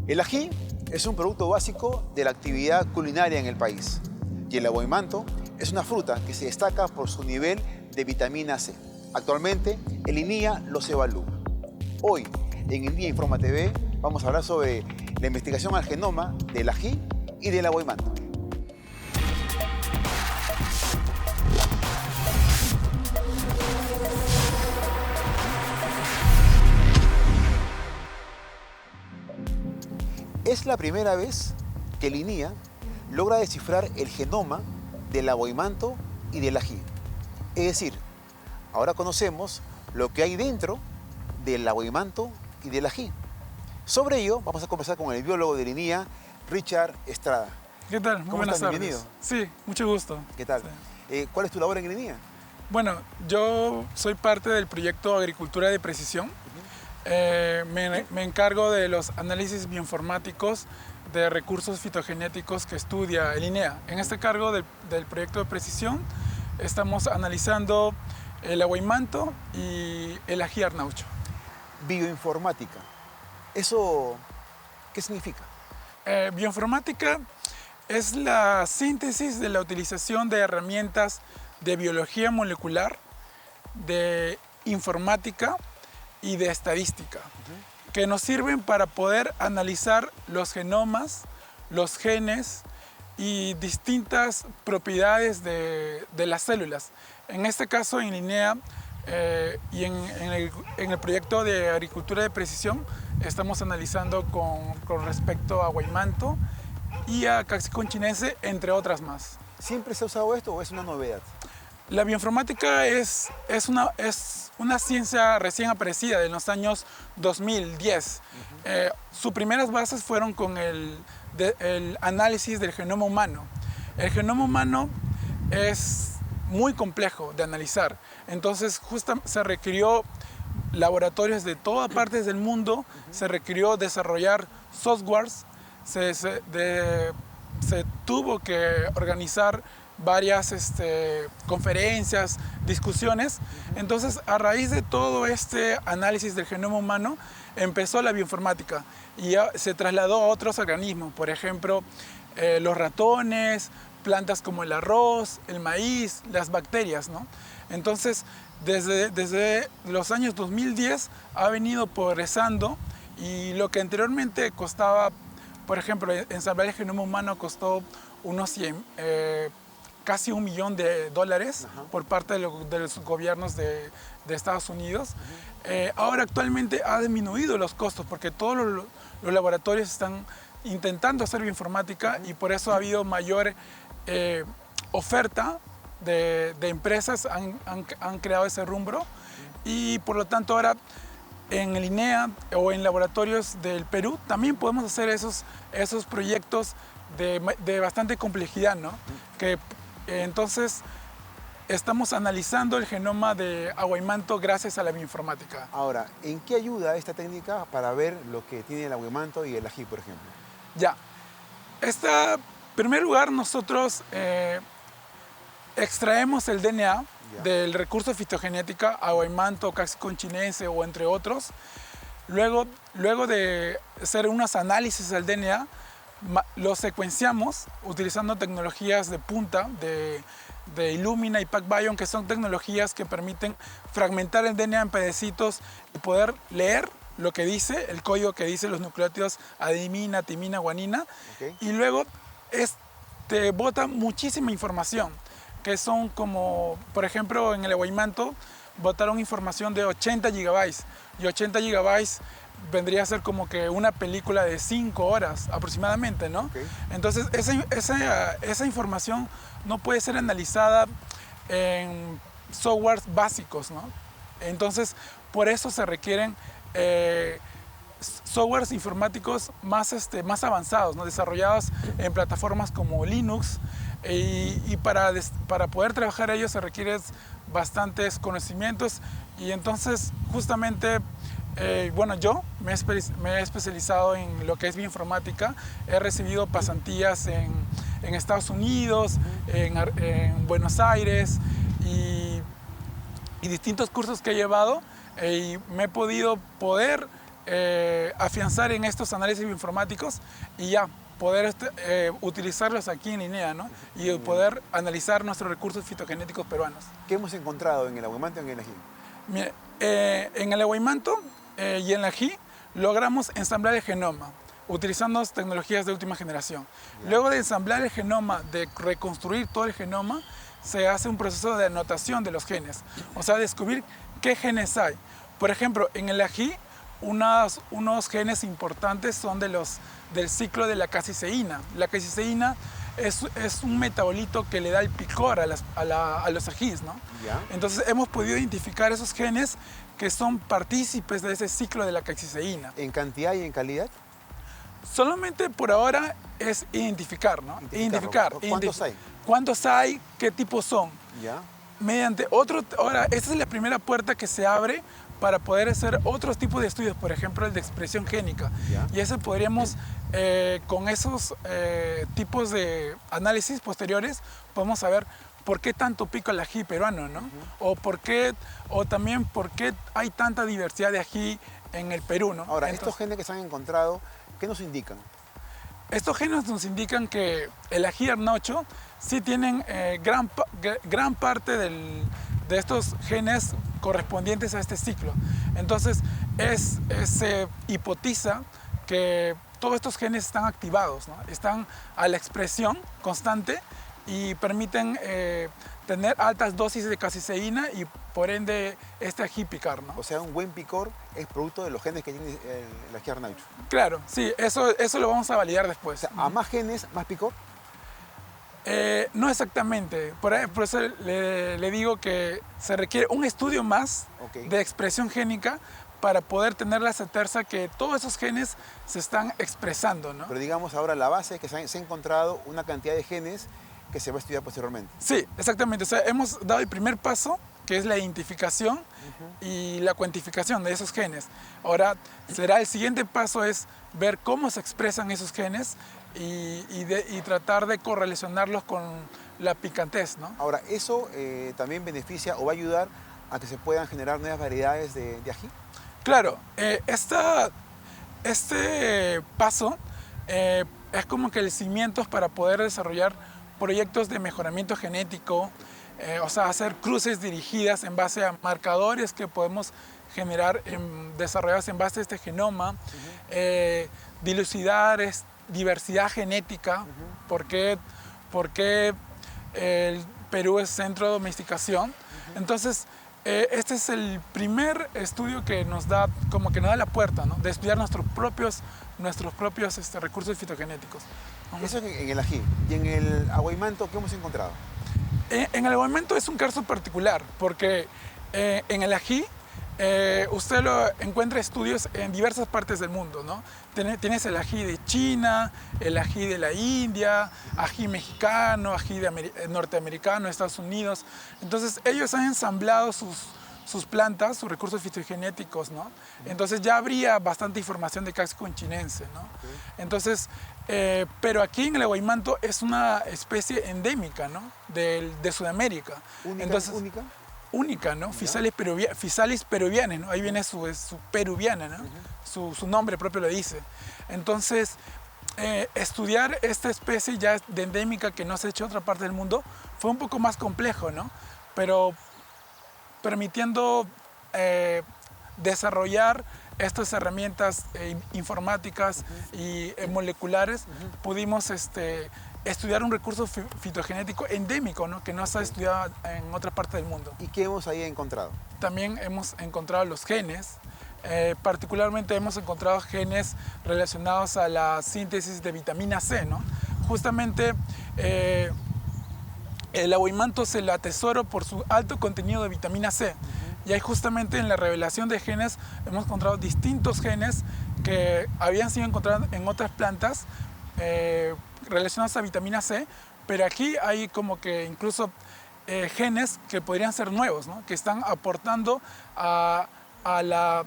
El ají es un producto básico de la actividad culinaria en el país y el aguaimanto es una fruta que se destaca por su nivel de vitamina C. Actualmente, el INIA los evalúa. Hoy, en INIA Informa TV, vamos a hablar sobre la investigación al genoma del ají y del aguaimanto. Es la primera vez que el INIA logra descifrar el genoma del aguaimanto y del ají. Es decir, ahora conocemos lo que hay dentro del aguaimanto y del ají. Sobre ello vamos a conversar con el biólogo del INIA, Richard Estrada. ¿Qué tal? Muy buenas tardes. Bienvenido. Sí, mucho gusto. ¿Qué tal? Sí. ¿Cuál es tu labor en el INIA? Bueno, yo soy parte del proyecto Agricultura de Precisión. Me encargo de los análisis bioinformáticos de recursos fitogenéticos que estudia el INEA. En este cargo del proyecto de precisión estamos analizando el aguaimanto y el ají arnaucho. Bioinformática. ¿Eso qué significa? Bioinformática es la síntesis de la utilización de herramientas de biología molecular, de informática y de estadística, que nos sirven para poder analizar los genomas, los genes y distintas propiedades de las células. En este caso, en INEA y en el proyecto de agricultura de precisión, estamos analizando con respecto a aguaimanto y a Cactus conchinense, entre otras más. ¿Siempre se ha usado esto o es una novedad? La bioinformática es una ciencia recién aparecida en los años 2010. Sus primeras bases fueron con el análisis del genoma humano. El genoma humano es muy complejo de analizar, entonces se requirió laboratorios de todas partes del mundo, se requirió desarrollar softwares, se tuvo que organizar varias conferencias, discusiones. Entonces, a raíz de todo este análisis del genoma humano, empezó la bioinformática y ya se trasladó a otros organismos, por ejemplo, los ratones, plantas como el arroz, el maíz, las bacterias, ¿no? Entonces, desde los años 2010 ha venido progresando y lo que anteriormente costaba, por ejemplo, ensamblar el genoma humano costó unos casi $1 millón por parte de los gobiernos de Estados Unidos. Ahora actualmente ha disminuido los costos porque todos los laboratorios están intentando hacer bioinformática y por eso ha habido mayor oferta de empresas, han creado ese rubro y por lo tanto ahora en el INEA o en laboratorios del Perú también podemos hacer esos proyectos de bastante complejidad, ¿no? Entonces, estamos analizando el genoma de aguaimanto gracias a la bioinformática. Ahora, ¿en qué ayuda esta técnica para ver lo que tiene el aguaimanto y el ají, por ejemplo? Ya. En primer lugar, nosotros extraemos el DNA del recurso fitogenética, aguaimanto, Cactus conchinense o entre otros. Luego de hacer unos análisis del DNA, lo secuenciamos utilizando tecnologías de punta de Illumina y PacBio, que son tecnologías que permiten fragmentar el DNA en pedacitos y poder leer lo que dice, el código que dice los nucleótidos adenina, timina, guanina. Okay. Y luego bota muchísima información, que son como, por ejemplo, en el aguaimanto botaron información de 80 gigabytes y 80 gigabytes vendría a ser como que una película de 5 horas aproximadamente, ¿no? Okay. Entonces, esa información no puede ser analizada en softwares básicos, ¿no? Entonces, por eso se requieren softwares informáticos más avanzados, ¿no? Desarrollados en plataformas como Linux y para poder trabajar ellos se requieren bastantes conocimientos y entonces justamente bueno, yo me he especializado en lo que es bioinformática, he recibido pasantías en Estados Unidos, en Buenos Aires y distintos cursos que he llevado y me he podido afianzar en estos análisis bioinformáticos y ya poder utilizarlos aquí en Linea, ¿no? Y poder analizar nuestros recursos fitogenéticos peruanos. ¿Qué hemos encontrado en el aguimanto y en el ají? Mire, en el aguimanto y en el ají logramos ensamblar el genoma utilizando tecnologías de última generación. Luego de ensamblar el genoma, de reconstruir todo el genoma, se hace un proceso de anotación de los genes, o sea, descubrir qué genes hay. Por ejemplo, en el ají, unos genes importantes son del ciclo de la caseína. La caseína es un metabolito que le da el picor a los ajís, ¿no? ¿Ya? Entonces hemos podido identificar esos genes que son partícipes de ese ciclo de la caseína. ¿En cantidad y en calidad? Solamente por ahora es identificar, ¿no? ¿Cuántos hay? ¿Cuántos hay? ¿Qué tipos son? ¿Ya? Ahora, esta es la primera puerta que se abre para poder hacer otros tipos de estudios, por ejemplo, el de expresión génica. ¿Ya? Y ese podríamos, con esos tipos de análisis posteriores, podemos saber por qué tanto pica el ají peruano, ¿no? O también por qué hay tanta diversidad de ají en el Perú, ¿no? Ahora, estos genes que se han encontrado, ¿qué nos indican? Estos genes nos indican que el ají arnocho sí tienen gran parte de estos genes correspondientes a este ciclo. Entonces, se hipotiza que todos estos genes están activados, ¿no? Están a la expresión constante y permiten tener altas dosis de caseína y por ende este ají picar, ¿no? O sea, un buen picor es producto de los genes que tiene el ají arnocho. Claro, sí, eso lo vamos a validar después. O sea, a más genes, más picor. No exactamente, por eso le digo que se requiere un estudio más de expresión génica para poder tener la certeza que todos esos genes se están expresando, ¿no? Pero digamos ahora la base es que se ha encontrado una cantidad de genes que se va a estudiar posteriormente. Sí, exactamente. O sea, hemos dado el primer paso, que es la identificación y la cuantificación de esos genes. Ahora, será el siguiente paso es ver cómo se expresan esos genes y tratar de correlacionarlos con la picantez, ¿no? Ahora, ¿eso también beneficia o va a ayudar a que se puedan generar nuevas variedades de ají? Claro, este paso es como que el cimiento para poder desarrollar proyectos de mejoramiento genético, o sea, hacer cruces dirigidas en base a marcadores que podemos generar desarrollados en base a este genoma, dilucidar diversidad genética, por qué el Perú es centro de domesticación. Entonces, este es el primer estudio que nos da la puerta, ¿no? De estudiar nuestros propios recursos fitogenéticos. Eso es en el ají. ¿Y en el aguimanto qué hemos encontrado? En el aguimanto es un caso particular, porque en el ají usted lo encuentra estudios en diversas partes del mundo, ¿no? Tienes el ají de China, el ají de la India, ají mexicano, ají norteamericano, de Estados Unidos. Entonces ellos han ensamblado sus plantas, sus recursos fitogenéticos, ¿no? Entonces ya habría bastante información de cactus conchinense, ¿no? Entonces, pero aquí en el aguimanto es una especie endémica, ¿no? De Sudamérica. ¿Única? Única, ¿no? Physalis peruviana, ¿no? Ahí viene su peruviana, ¿no? Su nombre propio lo dice. Entonces, estudiar esta especie ya de endémica que no se ha hecho en otra parte del mundo fue un poco más complejo, ¿no? Pero permitiendo desarrollar estas herramientas informáticas y moleculares, pudimos estudiar un recurso fitogenético endémico, ¿no? Que no se ha estudiado en otra parte del mundo. ¿Y qué hemos ahí encontrado? También hemos encontrado los genes, particularmente hemos encontrado genes relacionados a la síntesis de vitamina C, ¿no? Justamente el aguimanto se lo atesoro por su alto contenido de vitamina C. Y ahí justamente en la revelación de genes hemos encontrado distintos genes que habían sido encontrados en otras plantas relacionados a vitamina C, pero aquí hay como que incluso genes que podrían ser nuevos, ¿no? Que están aportando a la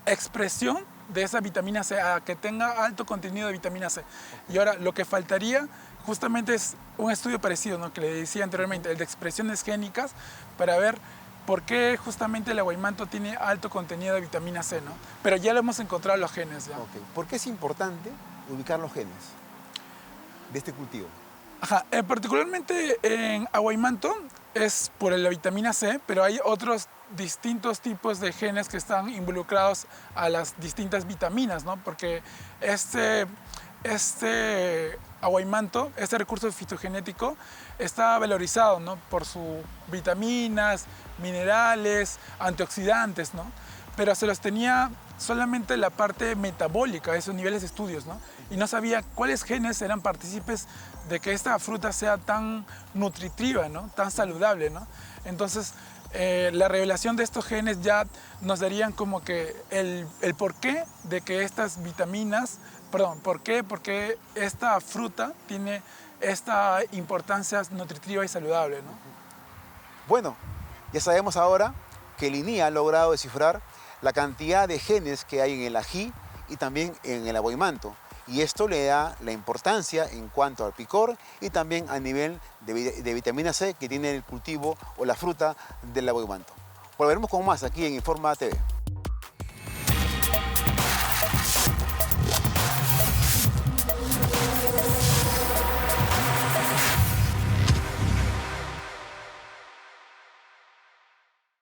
expresión de esa vitamina C, a que tenga alto contenido de vitamina C. Y ahora lo que faltaría justamente es un estudio parecido, ¿no? Que le decía anteriormente, el de expresiones génicas, para ver por qué justamente el aguaimanto tiene alto contenido de vitamina C, ¿no? Pero ya lo hemos encontrado los genes, ¿ya? Ok. ¿Por qué es importante ubicar los genes de este cultivo? Ajá, particularmente en aguaimanto es por la vitamina C, pero hay otros distintos tipos de genes que están involucrados a las distintas vitaminas, ¿no? Porque este aguaimanto, este recurso fitogenético, está valorizado, ¿no? Por sus vitaminas, minerales, antioxidantes, ¿no? Pero se los tenía solamente la parte metabólica de esos niveles de estudios, ¿no? Y no sabía cuáles genes eran partícipes de que esta fruta sea tan nutritiva, ¿no? Tan saludable, ¿no? Entonces, la revelación de estos genes ya nos darían como que el porqué de que estas vitaminas, perdón, porque esta fruta tiene esta importancia nutritiva y saludable, ¿no? Bueno, ya sabemos ahora que el INIA ha logrado descifrar la cantidad de genes que hay en el ají y también en el aguaimanto. Y esto le da la importancia en cuanto al picor y también a nivel de vitamina C que tiene el cultivo o la fruta del aguaimanto. Volveremos con más aquí en Informa TV.